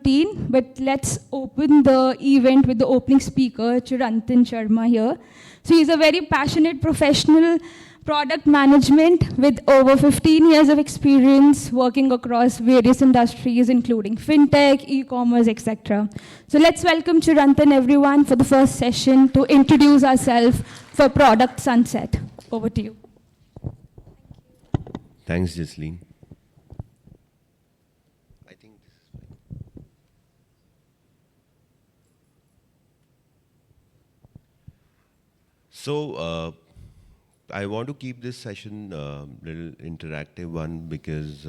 routine, but let's open the event with the opening speaker, Chirantan Sharma here. So he's a very passionate professional product management with over 15 years of experience working across various industries, including fintech, e-commerce, etc. So let's welcome Chirantan, everyone, for the first session to introduce ourselves for Product Sunset. Over to you. Thanks, Jasleen. I think this is fine. So, I want to keep this session a little interactive one because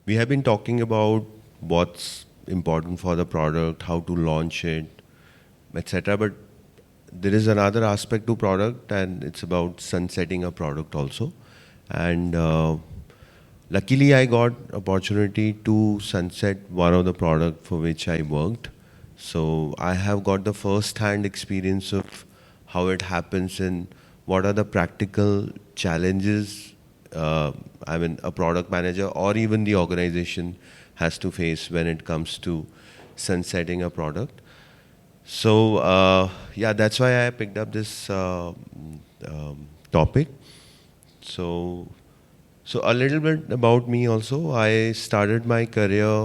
we have been talking about what's important for the product, how to launch it, etc. But there is another aspect to product, and it's about sunsetting a product also. And luckily, I got opportunity to sunset one of the product for which I worked. So I have got the first-hand experience of how it happens and what are the practical challenges a product manager or even the organization has to face when it comes to sunsetting a product. So yeah, that's why I picked up this topic. So a little bit about me also. I started my career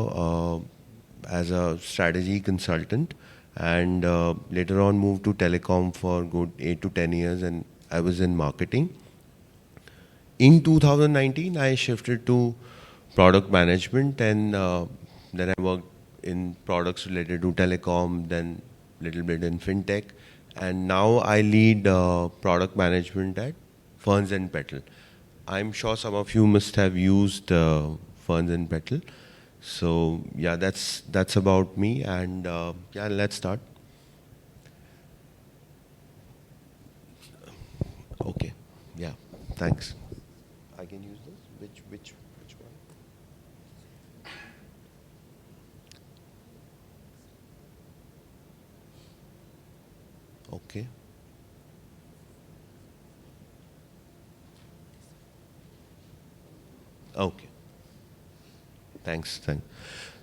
as a strategy consultant and later on moved to telecom for good 8 to 10 years, and I was in marketing. In 2019, I shifted to product management, and then I worked in products related to telecom, then little bit in fintech, and now I lead product management at Ferns and Petal. I'm sure some of you must have used Ferns and Petal. So yeah, that's about me, and yeah, let's start. Okay, yeah, thanks. I can use this. Which one? Okay. Okay. Thanks.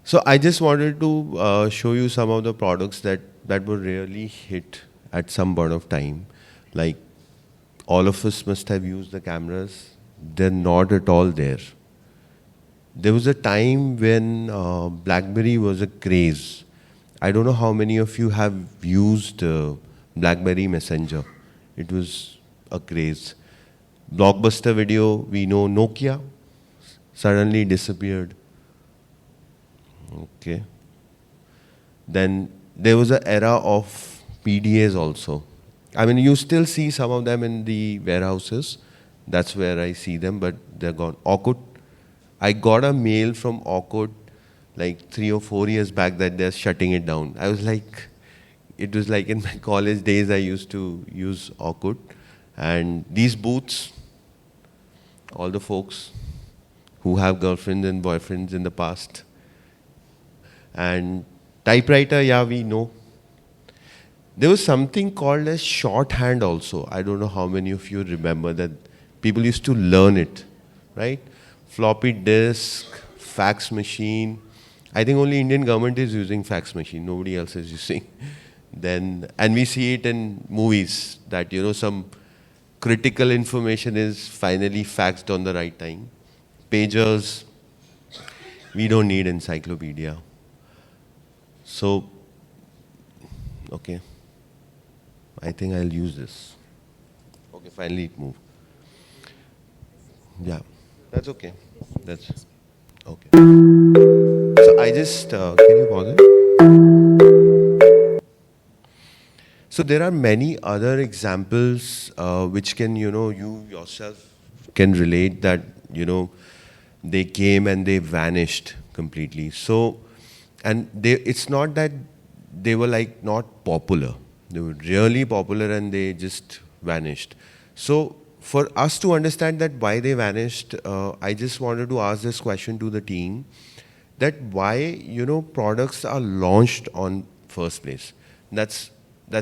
So I just wanted to show you some of the products that were really hit at some point of time. Like all of us must have used the cameras. They're not at all there. There was a time when BlackBerry was a craze. I don't know how many of you have used BlackBerry Messenger. It was a craze. Blockbuster Video, we know Nokia suddenly disappeared. Okay. Then there was an era of PDAs also. I mean, you still see some of them in the warehouses. That's where I see them, but they're gone. Orkut. I got a mail from Orkut like 3 or 4 years back that they're shutting it down. I was like, it was like in my college days I used to use Orkut. And these booths, all the folks who have girlfriends and boyfriends in the past. And typewriter, yeah, we know. There was something called as shorthand also. I don't know how many of you remember that people used to learn it, right? Floppy disk, fax machine. I think only Indian government is using fax machine. Nobody else is using. Then, and we see it in movies that, you know, some critical information is finally faxed on the right time. Pagers, we don't need encyclopedia. So, okay, I think I'll use this. Okay, finally it moved. Yeah, that's okay. That's okay. So I just, can you pause it? So there are many other examples which can, you know, you yourself can relate that, you know, they came and they vanished completely. So, and it's not that they were like not popular. They were really popular and they just vanished. So for us to understand that why they vanished, I just wanted to ask this question to the team, that why, you know, products are launched on first place. That's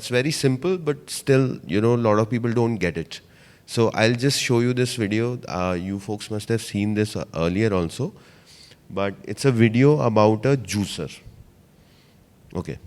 very simple, but still, you know, a lot of people don't get it. So I'll just show you this video. You folks must have seen this earlier also. But it's a video about a juicer. Okay.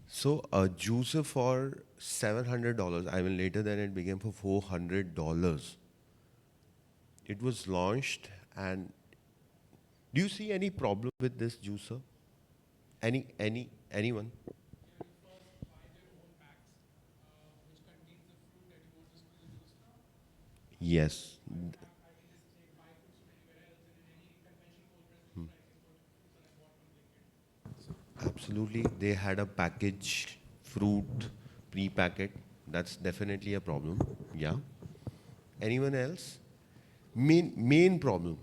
So a juicer for $700. I mean, later then it became for $400. It was launched, and do you see any problem with this juicer? Anyone? Yes, absolutely. They had a package fruit pre-packet. That's definitely a problem. Yeah. Anyone else? Main problem.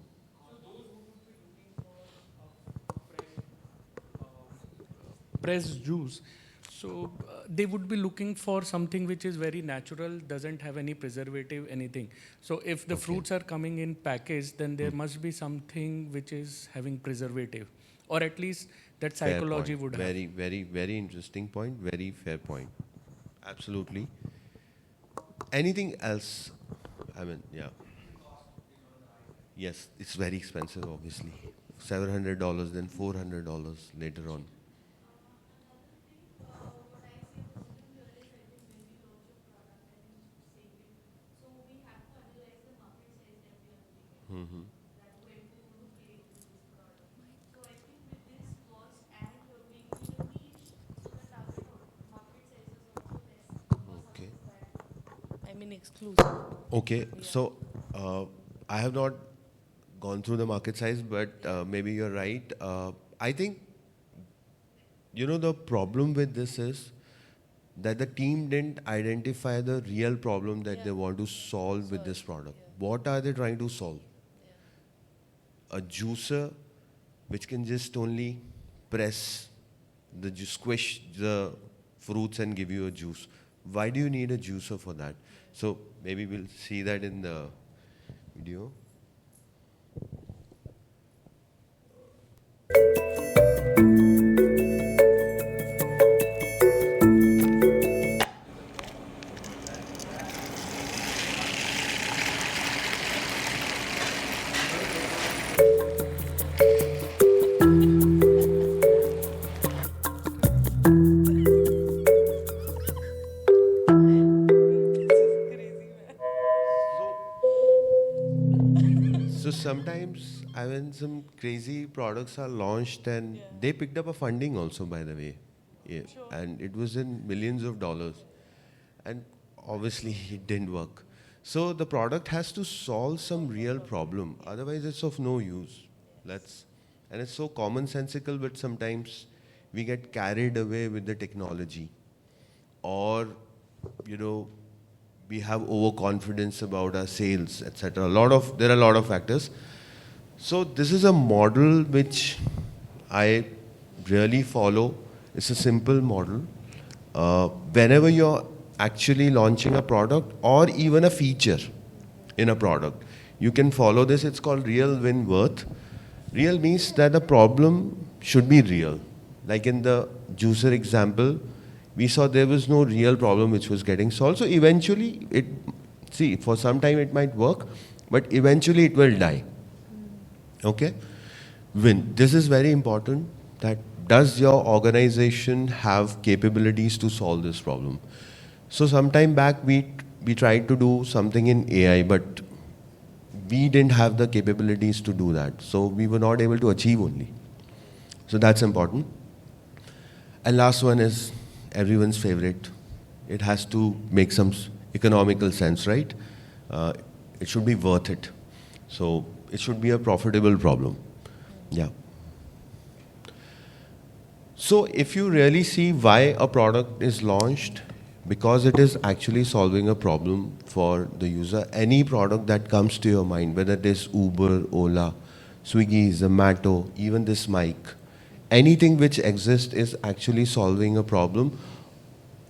Pressed juice. So they would be looking for something which is very natural, doesn't have any preservative, anything. So if the fruits are coming in package, then there must be something which is having preservative, or at least that Fair psychology point. would have. Very, very, very interesting point. Very fair point. Absolutely. Anything else? I mean, yeah. Yes, it's very expensive, obviously. $700, then $400 later on. Okay. I mean, exclusive. Okay, so I have not gone through the market size, but maybe you're right. I think, the problem with this is that the team didn't identify the real problem that they want to solve with this product. What are they trying to solve? A juicer which can just only press squish the fruits and give you a juice. Why do you need a juicer for that? So maybe we'll see that in the video. So sometimes, I mean, some crazy products are launched, and they picked up a funding also, by the way. Yeah. And it was in millions of dollars. And obviously, it didn't work. So the product has to solve some real problem. Otherwise, it's of no use. And it's so commonsensical, but sometimes we get carried away with the technology. Or, we have overconfidence about our sales, etc. There are a lot of factors. So this is a model which I really follow. It's a simple model. Whenever you're actually launching a product or even a feature in a product, you can follow this. It's called real win worth. Real means that the problem should be real. Like in the juicer example, we saw there was no real problem which was getting solved. So eventually, for some time it might work, but eventually it will die. Okay? Win. This is very important. That does your organization have capabilities to solve this problem? So some time back we tried to do something in AI, but we didn't have the capabilities to do that. So we were not able to achieve only. So that's important. And last one is everyone's favorite. It has to make some economical sense, right? It should be worth it. So it should be a profitable problem. Yeah. So if you really see why a product is launched, because it is actually solving a problem for the user, any product that comes to your mind, whether it is Uber, Ola, Swiggy, Zomato, even this mic. Anything which exists is actually solving a problem.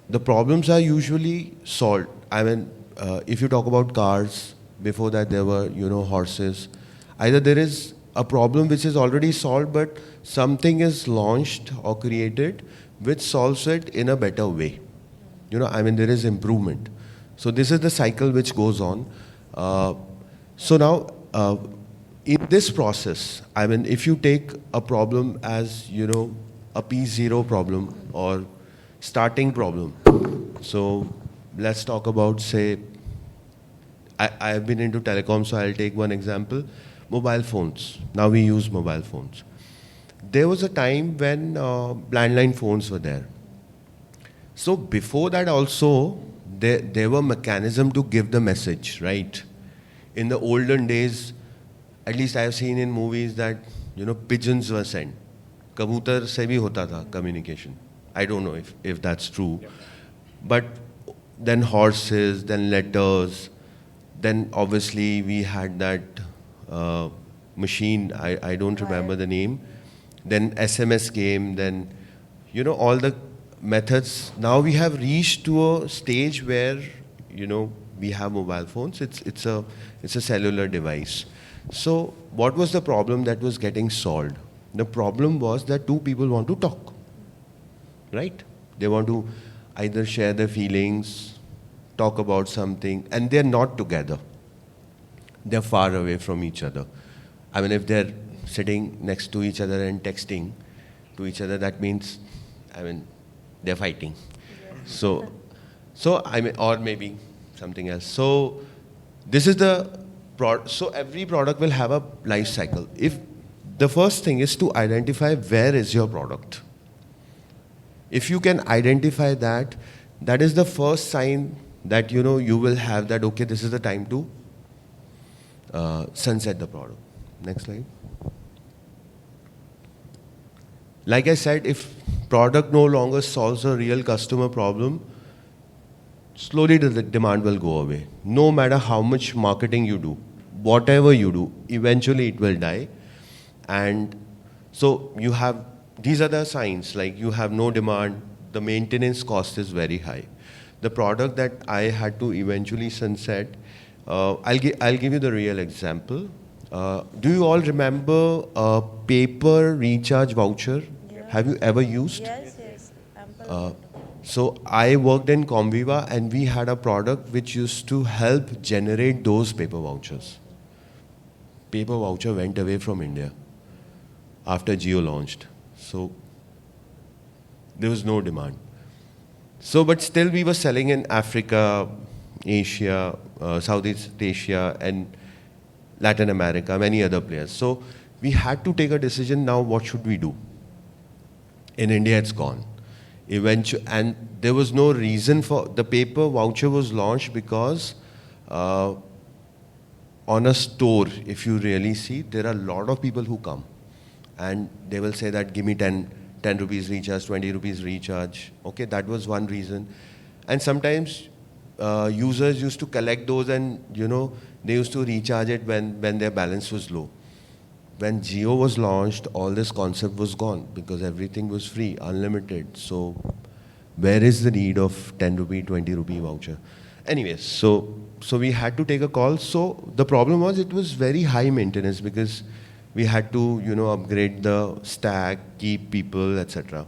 The problems are usually solved. I mean, if you talk about cars, before that there were, horses. Either there is a problem which is already solved, but something is launched or created which solves it in a better way. There is improvement. So this is the cycle which goes on. So now, in this process, if you take a problem as, a P0 problem or starting problem. So let's talk about, say, I've been into telecom, so I'll take one example. Mobile phones. Now we use mobile phones. There was a time when landline phones were there. So before that also, there were mechanism to give the message, right? In the olden days, at least I have seen in movies that, pigeons were sent. Kabutar se bhi hota tha communication. I don't know if that's true. Yeah. But then horses, then letters, then obviously we had that machine, I don't remember the name. Then SMS came, then, all the methods. Now we have reached to a stage where, we have mobile phones. It's a cellular device. So what was the problem that was getting solved? The problem was that two people want to talk, right? They want to either share their feelings, talk about something, and they're not together. They're far away from each other. If they're sitting next to each other and texting to each other, that means, they're fighting. Yeah. So or maybe something else. So this is so every product will have a life cycle. If the first thing is to identify where is your product. If you can identify that, that is the first sign that, you will have that, okay, this is the time to sunset the product. Next slide. Like I said, if product no longer solves a real customer problem, slowly the demand will go away. No matter how much marketing you do, whatever you do, eventually it will die. And so these are the signs, like you have no demand, the maintenance cost is very high. The product that I had to eventually sunset, I'll give you the real example. Do you all remember a paper recharge voucher? Yeah. Have you ever used? Yes. So I worked in Comviva and we had a product which used to help generate those paper vouchers. Paper voucher went away from India after Jio launched. So there was no demand. So, but still we were selling in Africa, Asia, Southeast Asia, and Latin America, many other players. So we had to take a decision now, what should we do? In India, it's gone. And there was no reason for, the paper voucher was launched because on a store, if you really see, there are a lot of people who come. And they will say that, give me 10 rupees recharge, 20 rupees recharge. Okay, that was one reason. And sometimes users used to collect those and, they used to recharge it when their balance was low. When Jio was launched, all this concept was gone because everything was free, unlimited. So where is the need of 10 rupee, 20 rupee voucher? Anyways, so we had to take a call. So the problem was it was very high maintenance because we had to, upgrade the stack, keep people, etc.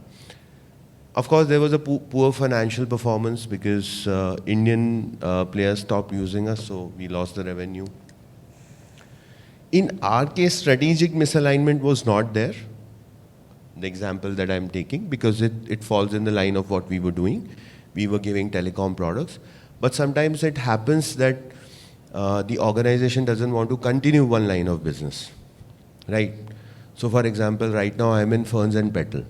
Of course, there was a poor financial performance because Indian players stopped using us, so we lost the revenue. In our case, strategic misalignment was not there, the example that I'm taking, because it falls in the line of what we were doing. We were giving telecom products. But sometimes it happens that the organization doesn't want to continue one line of business, right? So for example, right now I'm in Ferns and Petal.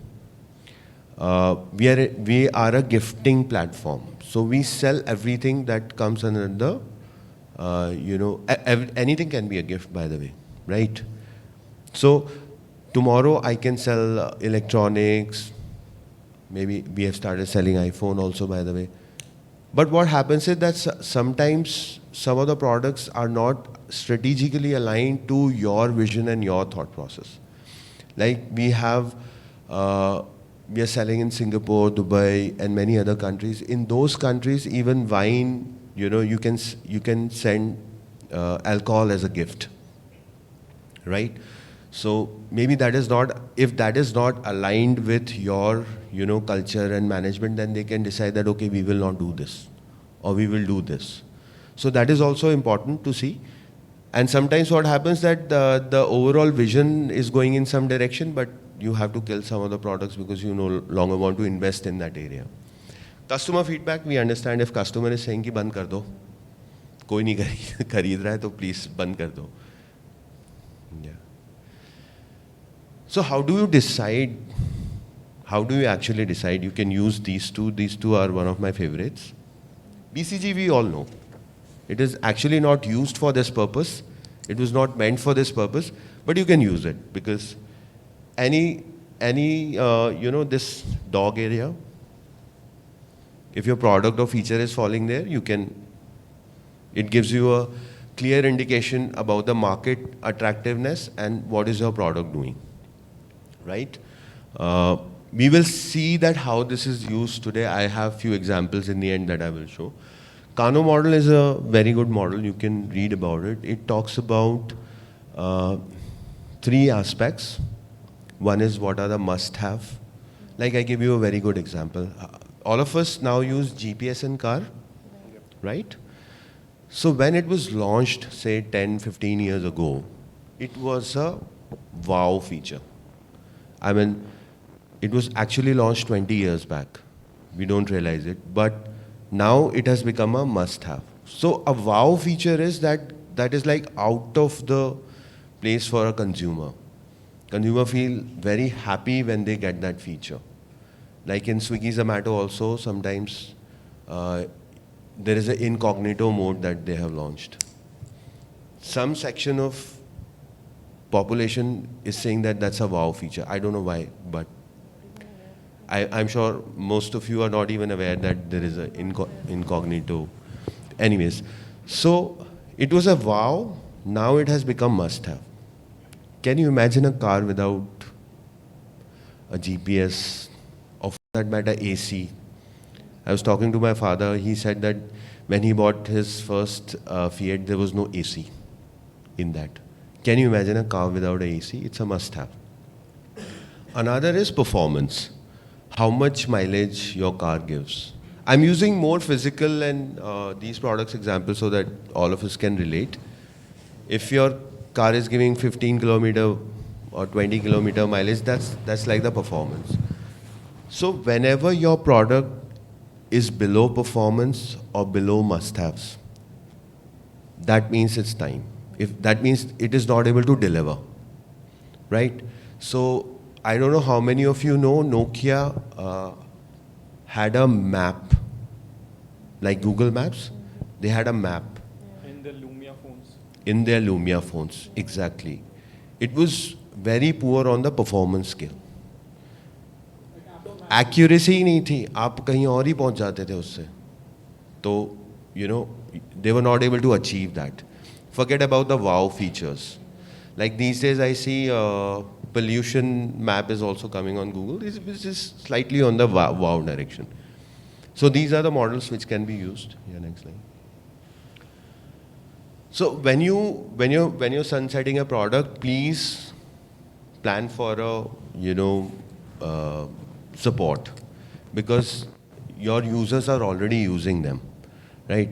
We are a gifting platform. So we sell everything that comes under the, anything can be a gift, by the way, right? So tomorrow I can sell electronics. Maybe we have started selling iPhone also, by the way. But what happens is that sometimes some of the products are not strategically aligned to your vision and your thought process. Like we are selling in Singapore, Dubai, and many other countries. In those countries, even wine, you can send alcohol as a gift, right? So maybe if that is not aligned with your, culture and management, then they can decide that, okay, we will not do this, or we will do this. So that is also important to see. And sometimes what happens that the overall vision is going in some direction, but you have to kill some of the products because you no longer want to invest in that area. Customer feedback, we understand if customer is saying कि बंद कर दो, कोई नहीं खरीद रहा है तो please बंद कर दो. Yeah. So how do you decide? How do you actually decide? You can use these two. These two are one of my favorites. BCG we all know. It is actually not used for this purpose. It was not meant for this purpose, but you can use it because this dog area, if your product or feature is falling there, it gives you a clear indication about the market attractiveness and what is your product doing, right? We will see that how this is used today. I have few examples in the end that I will show. Kano model is a very good model. You can read about it. It talks about 3 aspects. One is what are the must-have. Like I give you a very good example. All of us now use GPS in car, right? So when it was launched, say 10, 15 years ago, it was a wow feature. I mean, it was actually launched 20 years back. We don't realize it, but now it has become a must-have. So a wow feature is that is like out of the place for a consumer. Consumer feel very happy when they get that feature. Like in Swiggy, Zomato also, sometimes there is an incognito mode that they have launched. Some section of population is saying that that's a wow feature. I don't know why, but I'm sure most of you are not even aware that there is an incognito. Anyways, so it was a wow, now it has become must-have. Can you imagine a car without a GPS, or for that matter AC? I was talking to my father, he said that when he bought his first Fiat, there was no AC in that. Can you imagine a car without a AC? It's a must-have. Another is performance. How much mileage your car gives. I'm using more physical and these products examples so that all of us can relate. If your car is giving 15 kilometer or 20 kilometer mileage, that's like the performance. So whenever your product is below performance or below must-haves, that means it's time. If that means it is not able to deliver, right? So I don't know how many of you know Nokia had a map, like Google Maps. They had a map. In the Lumia phones. In their Lumia phones, exactly. It was very poor on the performance scale. Accuracy ही नहीं थी. आप कहीं और ही पहुंच जाते थे उससे. तो, they were not able to achieve that. Forget about the wow features. Like these days I see pollution map is also coming on Google. This is slightly on the wow direction. So these are the models which can be used. Yeah, next slide. So when you're sunsetting a product, please plan for a support, because your users are already using them, right?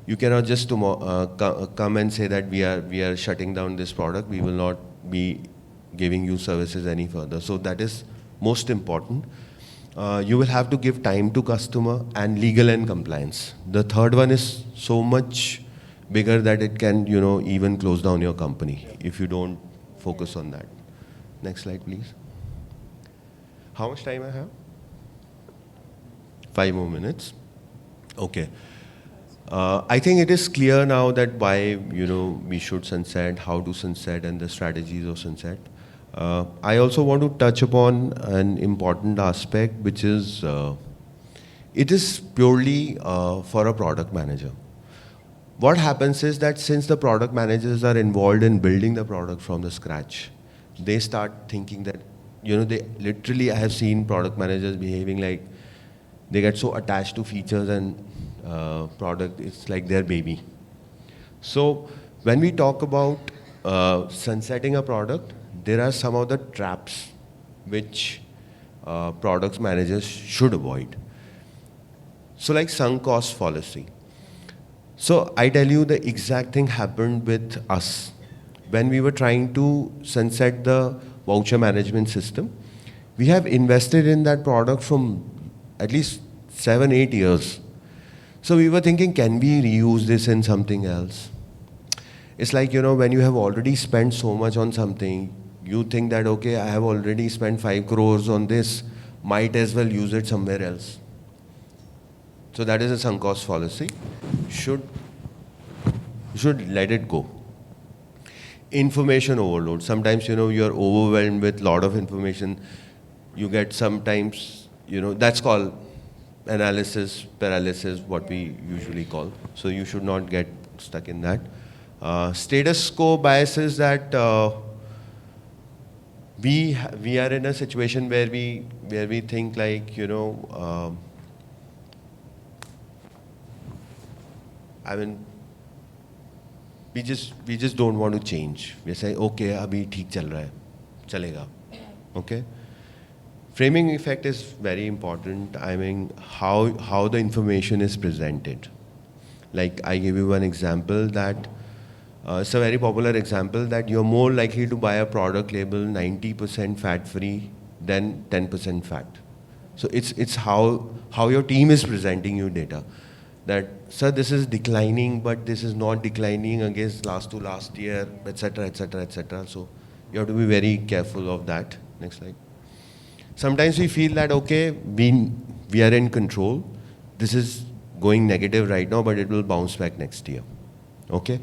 You cannot just come and say that we are shutting down this product. We will not be giving you services any further. So that is most important. You will have to give time to customer and legal and compliance. The third one is so much bigger that it can, even close down your company if you don't focus on that. Next slide, please. How much time I have? 5 more minutes. Okay. I think it is clear now that why, we should sunset, how to sunset, and the strategies of sunset. I also want to touch upon an important aspect, which is It is purely for a product manager. What happens is that since the product managers are involved in building the product from the scratch, they start thinking that, they literally, I have seen product managers behaving like they get so attached to features and product, it's like their baby. So when we talk about sunsetting a product, there are some of the traps which products managers should avoid. So like sunk cost fallacy. So I tell you the exact thing happened with us. When we were trying to sunset the voucher management system, we have invested in that product from at least 7, 8 years. So we were thinking, can we reuse this in something else? It's like, when you have already spent so much on something, you think that, okay, I have already spent 5 crores on this, might as well use it somewhere else. So that is a sunk cost fallacy. Should let it go. Information overload. Sometimes, you're overwhelmed with a lot of information. You get sometimes, that's called analysis paralysis, what we usually call. So you should not get stuck in that. Status quo bias is that we are in a situation where we think like, we just don't want to change. We say, okay, abhi theek chal raha hai, chalega. Okay? Framing effect is very important. How the information is presented. Like I give you one example that it's a very popular example that you're more likely to buy a product label 90% fat free than 10% fat. So it's how your team is presenting you data. That, sir, this is declining, but this is not declining against last year, etc., etc., etc. So you have to be very careful of that. Next slide. Sometimes we feel that, okay, we are in control. This is going negative right now, but it will bounce back next year. Okay?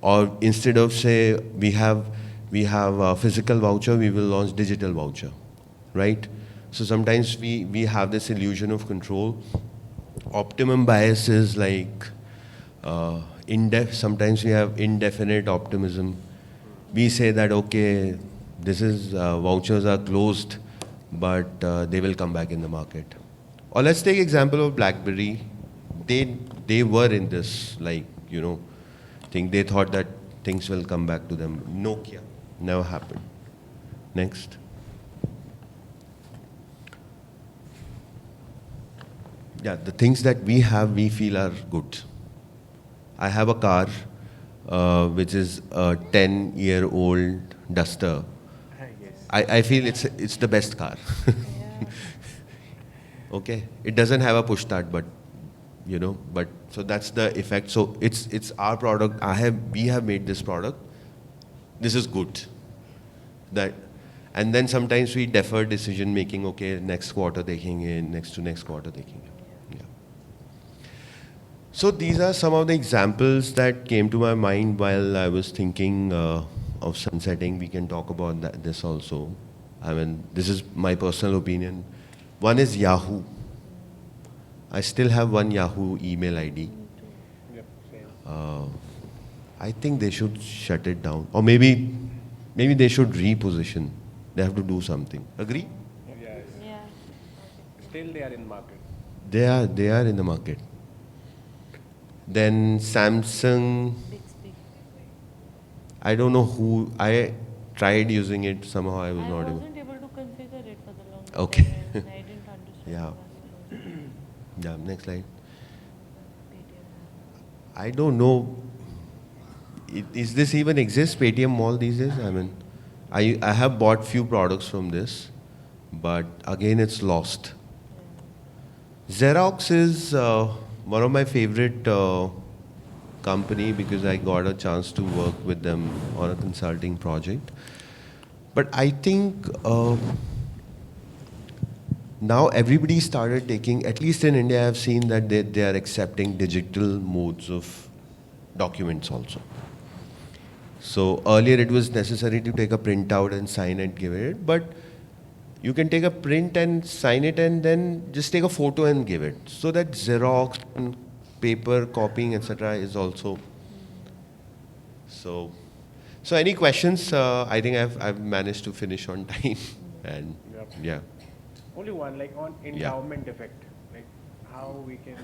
Or instead of, say, we have a physical voucher, we will launch digital voucher. Right? So sometimes we have this illusion of control. Optimum bias is like sometimes we have indefinite optimism. We say that, okay, this is vouchers are closed, but they will come back in the market. Or let's take example of BlackBerry. They were in this thing. They thought that things will come back to them. Nokia never happened. Next. Yeah, the things that we feel are good. I have a car which is a 10-year-old Duster. I feel it's the best car. Okay, it doesn't have a push start, but so that's the effect. So it's our product. We have made this product. This is good. And then sometimes we defer decision making. Okay, next quarter देखेंगे, next to next quarter देखेंगे. So these are some of the examples that came to my mind while I was thinking of sunsetting. We can talk about this also. This is my personal opinion. One is Yahoo. I still have one Yahoo email ID. I think they should shut it down. Or maybe they should reposition. They have to do something. Agree? Yes. Yeah. Still they are in market. They are in the market. Then Samsung, Big speak. I don't know who, I tried using it, somehow I was not able. wasn't able to configure it for the long Okay. time. And I didn't understand. Yeah. why it was Yeah, next slide. Paytm. I don't know, is this even exist, Paytm Mall these days? I have bought few products from this, but again it's lost. Xerox is one of my favorite company because I got a chance to work with them on a consulting project. But I think now everybody started taking, at least in India, I've seen that they are accepting digital modes of documents also. So earlier it was necessary to take a printout and sign and give it, but you can take a print and sign it and then just take a photo and give it. So that Xerox and paper copying, etc. is also. So any questions? I think I've managed to finish on time. And Yep. yeah. Only one, like on endowment effect, like how we can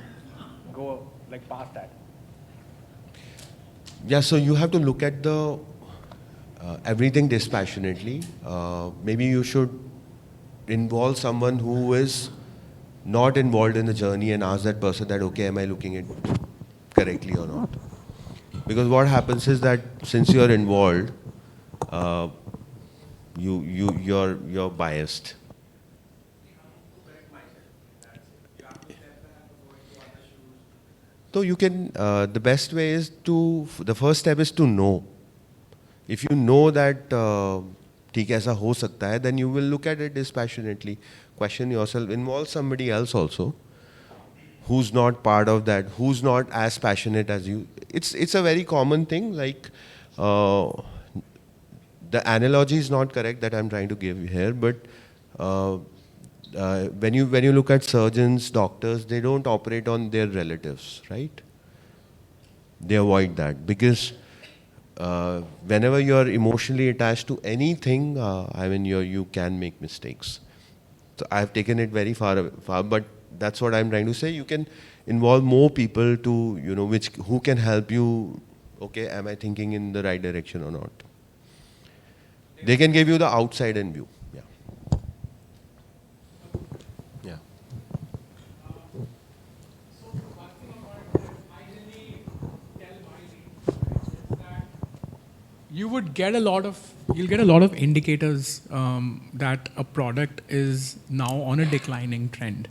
go like past that. Yeah, so you have to look at the everything dispassionately. Maybe you should involve someone who is not involved in the journey and ask that person that, okay, am I looking at correctly or not? Because what happens is that since you're involved, you're biased. So you can, the best way is the first step is to know. If you know that ठीक ऐसा हो सकता है, then you will look at it dispassionately, question yourself, involve somebody else also, who's not part of that, who's not as passionate as you. It's a very common thing. Like the analogy is not correct that I'm trying to give here, but when you look at surgeons, doctors, they don't operate on their relatives, right? They avoid that because whenever you're emotionally attached to anything, I mean, you can make mistakes. So I've taken it very far, but that's what I'm trying to say. You can involve more people to, who can help you. Okay, am I thinking in the right direction or not? They can give you the outside-in view. Yeah. Yeah. You'll get a lot of indicators that a product is now on a declining trend,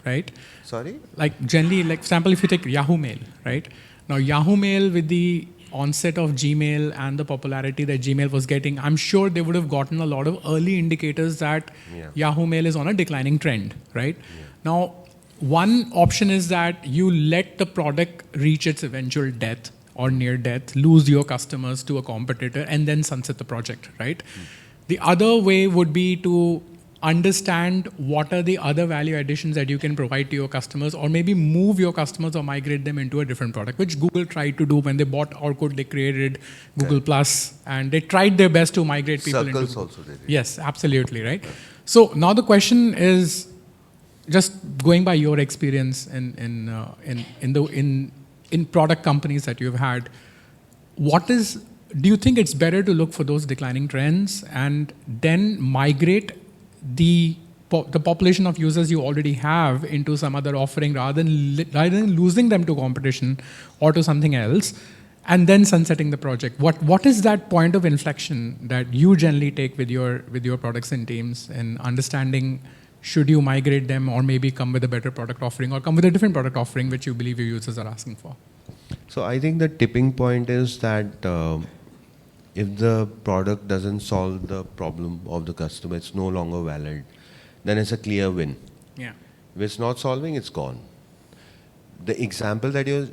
right? Sorry? Like generally, like for example, if you take Yahoo Mail, right? Now Yahoo Mail, with the onset of Gmail and the popularity that Gmail was getting, I'm sure they would have gotten a lot of early indicators that Yahoo Mail is on a declining trend, right? Yeah. Now, one option is that you let the product reach its eventual death or near death, lose your customers to a competitor, and then sunset the project, right? The other way would be to understand what are the other value additions that you can provide to your customers, or maybe move your customers or migrate them into a different product, which Google tried to do when they bought Orkut. They created Google Plus, and they tried their best to migrate people Circles into. also did it. Yes, absolutely, right? So now the question is, just going by your experience in product companies that you've had, do you think it's better to look for those declining trends and then migrate the population of users you already have into some other offering rather than losing them to competition or to something else, and then sunsetting the project? What is that point of inflection that you generally take with your products and teams in understanding, should you migrate them or maybe come with a better product offering or come with a different product offering which you believe your users are asking for? So I think the tipping point is that if the product doesn't solve the problem of the customer, it's no longer valid, then it's a clear win. Yeah. If it's not solving, it's gone. The example that you're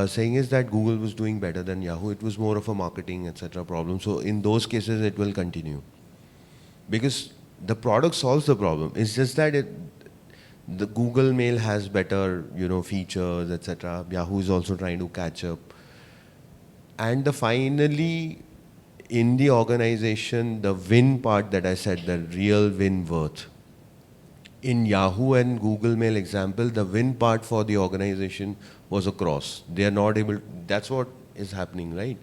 saying is that Google was doing better than Yahoo. It was more of a marketing, etc. problem. So in those cases, it will continue. Because the product solves the problem. It's just that the Google Mail has better, features, etc. Yahoo is also trying to catch up. And finally, in the organization, the win part that I said, the real win worth. In Yahoo and Google Mail example, the win part for the organization was a cross. They are not able, that's what is happening, right?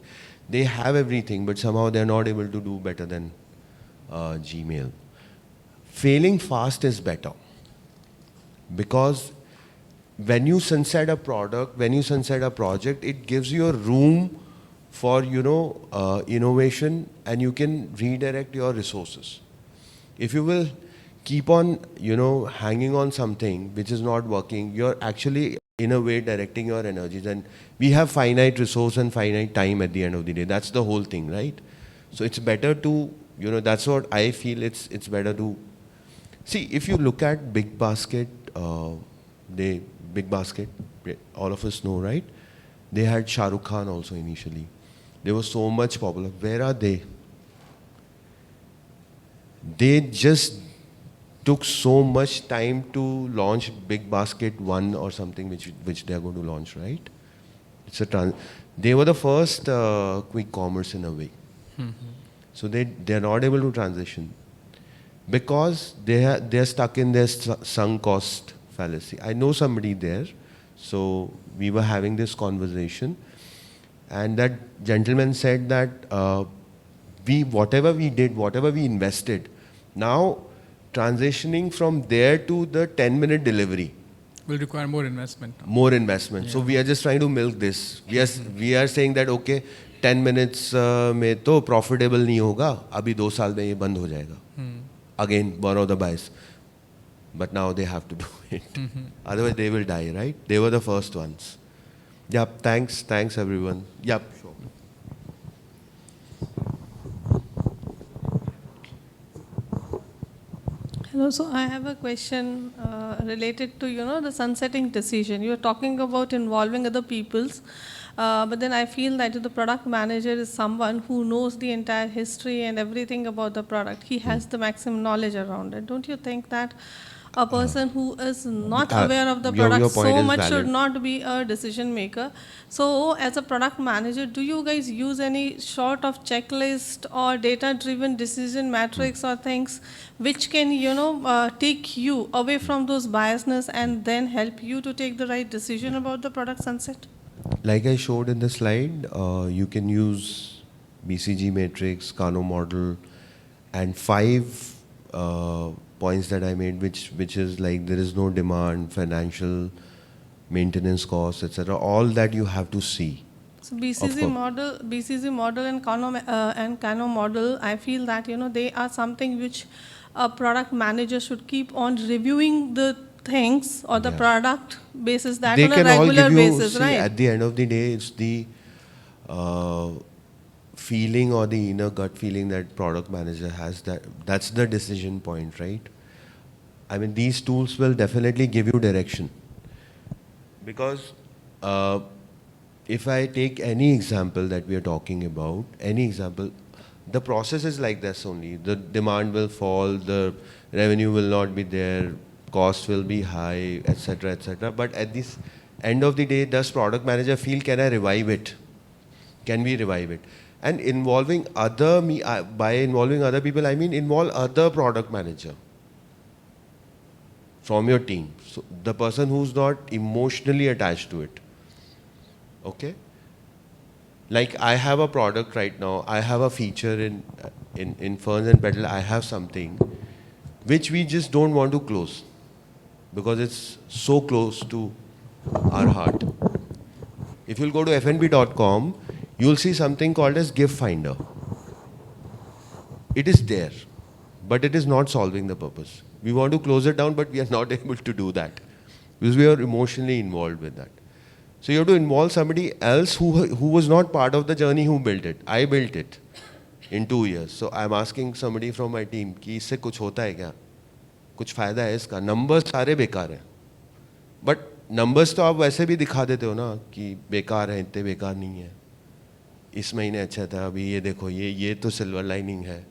They have everything, but somehow they're not able to do better than Gmail. Failing fast is better. Because when you sunset a product, when you sunset a project, it gives you a room for, innovation, and you can redirect your resources. If you will keep on, hanging on something which is not working, you're actually, in a way, directing your energies. And we have finite resource and finite time at the end of the day. That's the whole thing, right? So it's better to, that's what I feel, it's better to. See, if you look at Big Basket, Big Basket, all of us know, right? They had Shah Rukh Khan also initially. They were so much popular. Where are they? They just took so much time to launch Big Basket 1 or something which they are going to launch, right? It's they were the first quick commerce in a way. So they're not able to transition because they're stuck in their sunk cost fallacy. I know somebody there, so we were having this conversation, and that gentleman said that whatever we did, whatever we invested, now transitioning from there to the 10-minute delivery will require more investment. More investment. Yeah. So we are just trying to milk this. We are saying that okay, 10 minutes में तो profitable नहीं होगा. अभी 2 साल में ये बंद हो जाएगा. Again, one of the bias. But now they have to do it. Otherwise they will die, right? They were the first ones. Yep. Thanks everyone. Yep. Sure. Hello, so I have a question related to, the sunsetting decision. You are talking about involving other people's, but then I feel that the product manager is someone who knows the entire history and everything about the product. He has the maximum knowledge around it. Don't you think that a person who is not aware of the product your point so is much valid. should not be a decision maker? So as a product manager, do you guys use any sort of checklist or data-driven decision matrix or things which can, take you away from those biasness and then help you to take the right decision about the product sunset? Like I showed in the slide, you can use BCG matrix, Kano model, and 5 points that I made, which is like there is no demand, financial, maintenance costs, etc. All that you have to see. So BCG model and Kano model, I feel that they are something which a product manager should keep on reviewing the things or the product basis that They on a can all regular give you, basis, see, right? at the end of the day, it's the feeling or the inner gut feeling that product manager has, that's the decision point, right? I mean, these tools will definitely give you direction. Because if I take any example that we are talking about, the process is like this only. The demand will fall, the revenue will not be there, cost will be high, etc., etc. But at this end of the day, does product manager feel, can I revive it? Can we revive it? And involving by involving other people, I mean involve other product manager from your team. So the person who's not emotionally attached to it. Okay? Like I have a product right now, I have a feature in Ferns and Petal, I have something which we just don't want to close because it's so close to our heart. If you'll go to fnb.com, you'll see something called as gift finder. It is there, but it is not solving the purpose. We want to close it down, but we are not able to do that because we are emotionally involved with that. So you have to involve somebody else who was not part of the journey who built it. I built it in 2 years. So I'm asking somebody from my team कि इससे कुछ होता है क्या? कुछ फायदा है इसका? Numbers सारे बेकार हैं. But numbers तो आप वैसे भी दिखा देते हो ना कि बेकार है, इतने बेकार नहीं है. इस महीने अच्छा था, अभी ये देखो ये तो silver lining है.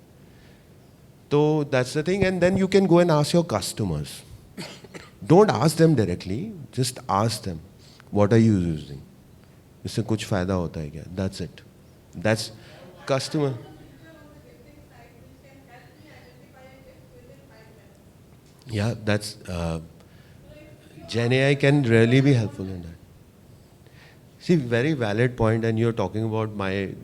So that's the thing, and then you can go and ask your customers. Don't ask them directly, just ask them, what are you using? इससे कुछ फायदा होता है क्या? That's it. That's customer. Yeah, that's Gen AI can really be helpful in that. See, very valid point, and you're talking about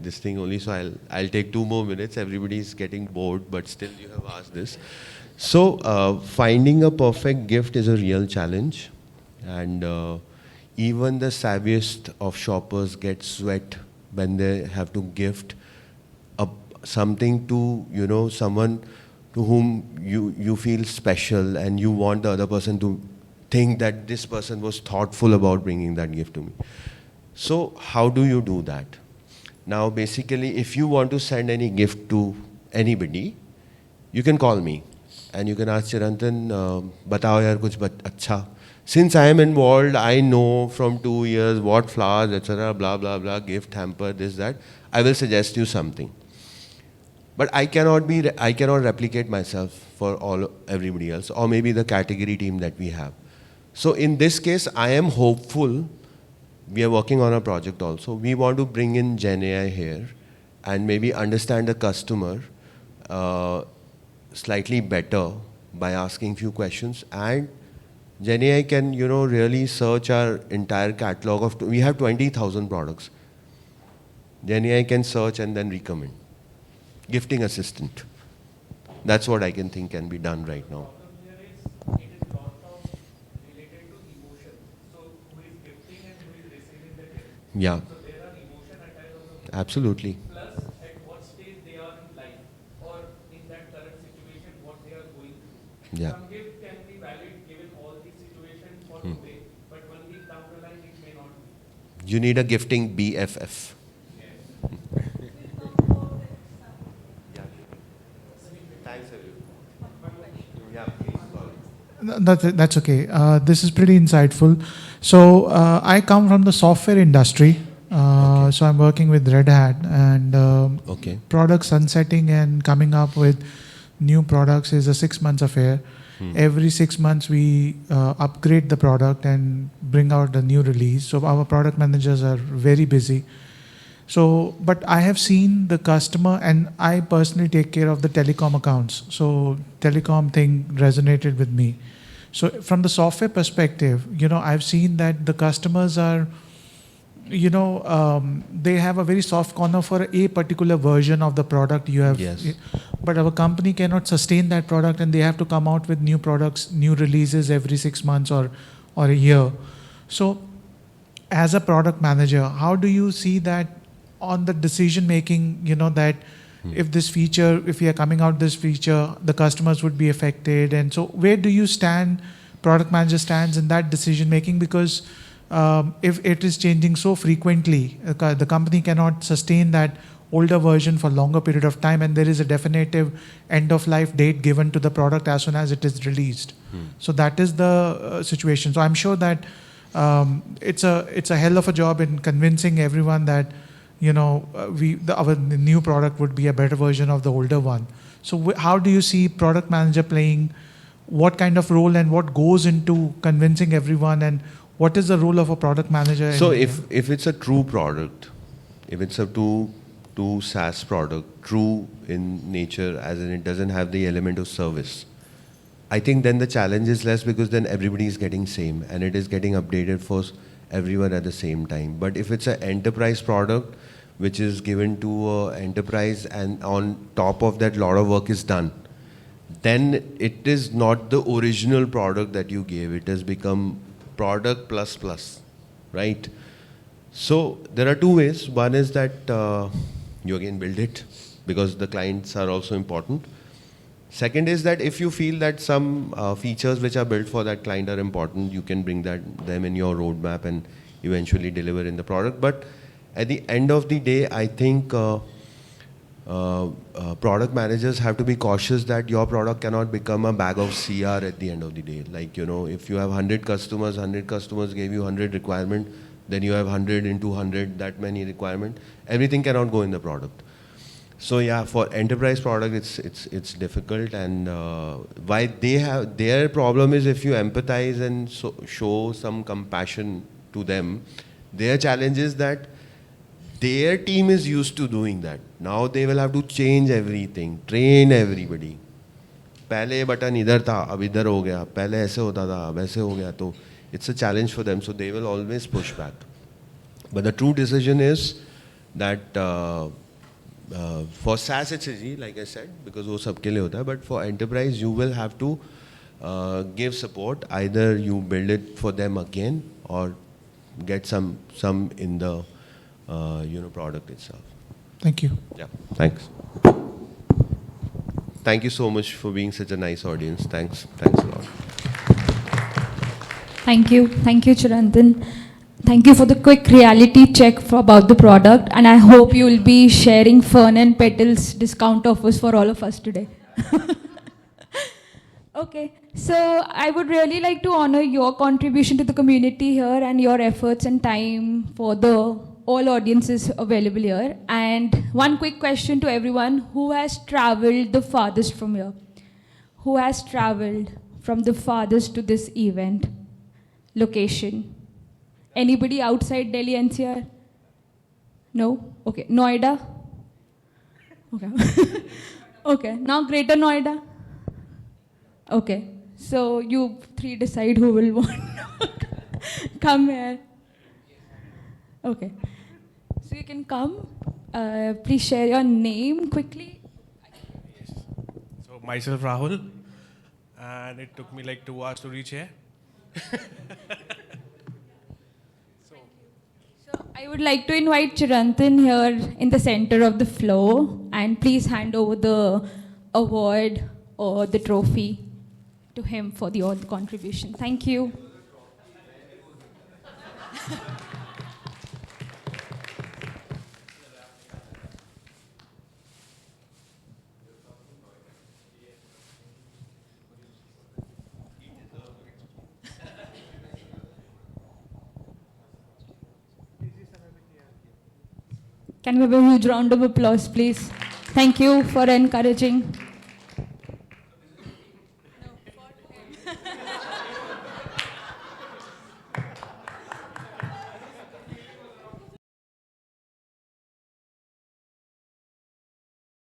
this thing only, so I'll take 2 more minutes. Everybody is getting bored, but still you have asked this. So finding a perfect gift is a real challenge, and even the savviest of shoppers get sweat when they have to gift something to someone to whom you feel special, and you want the other person to think that this person was thoughtful about bringing that gift to me. So how do you do that? Now basically, if you want to send any gift to anybody, you can call me and you can ask Chirantan, batao yaar kuch acha. Since I am involved, I know from 2 years what flowers, etc., blah, blah, blah, gift hamper, this, that. I will suggest you something. But I cannot replicate myself for everybody else, or maybe the category team that we have. So in this case, I am hopeful. We are working on a project also. We want to bring in Gen AI here and maybe understand the customer slightly better by asking few questions. And Gen AI can, really search our entire catalog of, we have 20,000 products. Gen AI can search and then recommend. Gifting assistant. That's what I can think can be done right now. Yeah. So there are emotion attached also. Absolutely. Plus, at what stage they are in life, or in that current situation, what they are going through. Yeah. Some gift can be valid given all these situations for today, but 1 week down the line it may not be. You need a gifting BFF. That's okay. This is pretty insightful. So I come from the software industry. So I'm working with Red Hat, and product sunsetting and coming up with new products is a 6 months affair. Every 6 months we upgrade the product and bring out a new release. So our product managers are very busy. So, but I have seen the customer, and I personally take care of the telecom accounts. So telecom thing resonated with me. So from the software perspective, I've seen that the customers are, they have a very soft corner for a particular version of the product you have. Yes. But our company cannot sustain that product, and they have to come out with new products, new releases every 6 months or a year. So as a product manager, how do you see that on the decision making, that if this feature, if we are coming out this feature, the customers would be affected. And so where do you stand, product manager stands in that decision making? Because if it is changing so frequently, the company cannot sustain that older version for longer period of time, and there is a definitive end of life date given to the product as soon as it is released. So that is the situation. So I'm sure that it's a hell of a job in convincing everyone that our new product would be a better version of the older one. So how do you see product manager playing? What kind of role and what goes into convincing everyone, and what is the role of a product manager? So if it's a true product, if it's a true SaaS product, true in nature, as in it doesn't have the element of service, I think then the challenge is less, because then everybody is getting same and it is getting updated for everyone at the same time. But if it's an enterprise product which is given to an enterprise, and on top of that lot of work is done, then it is not the original product that you gave. It has become product plus plus, right? So there are two ways. One is that you again build it, because the clients are also important. Second is that if you feel that some features which are built for that client are important, you can bring them in your roadmap and eventually deliver in the product. But at the end of the day, I think product managers have to be cautious that your product cannot become a bag of CR at the end of the day. Like, if you have 100 customers gave you 100 requirement, then you have 100 into 100, that many requirement. Everything cannot go in the product. So yeah, for enterprise product, it's difficult, and why they have their problem is if you empathize and show some compassion to them, their challenge is that their team is used to doing that. Now they will have to change everything, train everybody. पहले ये button इधर था, अब इधर हो गया. पहले ऐसे होता था, अब ऐसे हो गया. तो it's a challenge for them. So they will always push back. But the true decision is that for SaaS it's easy, like I said, because वो सबके लिए होता है. But for enterprise, you will have to give support. Either you build it for them again, or get some in the product itself. Thank you. Yeah, thanks. Thank you so much for being such a nice audience. Thanks a lot. Thank you, Chirantan. Thank you for the quick reality check about the product, and I hope you will be sharing Fern and Petal's discount offers for all of us today. Okay, so I would really like to honor your contribution to the community here and your efforts and time for all audiences available here. And one quick question to everyone: who has traveled the farthest from here? who has traveled from the farthest to this event? Location. Anybody outside Delhi NCR? No? Okay. Noida? Okay. Okay. Now Greater Noida? Okay. So you three decide who will want to come here. Okay. So you can come. Please share your name quickly. So myself Rahul, and it took me like 2 hours to reach here. So I would like to invite Chirantan here in the center of the floor, and please hand over the award or the trophy to him for the all contribution. Thank you. Can we have a huge round of applause, please? Thank you for encouraging.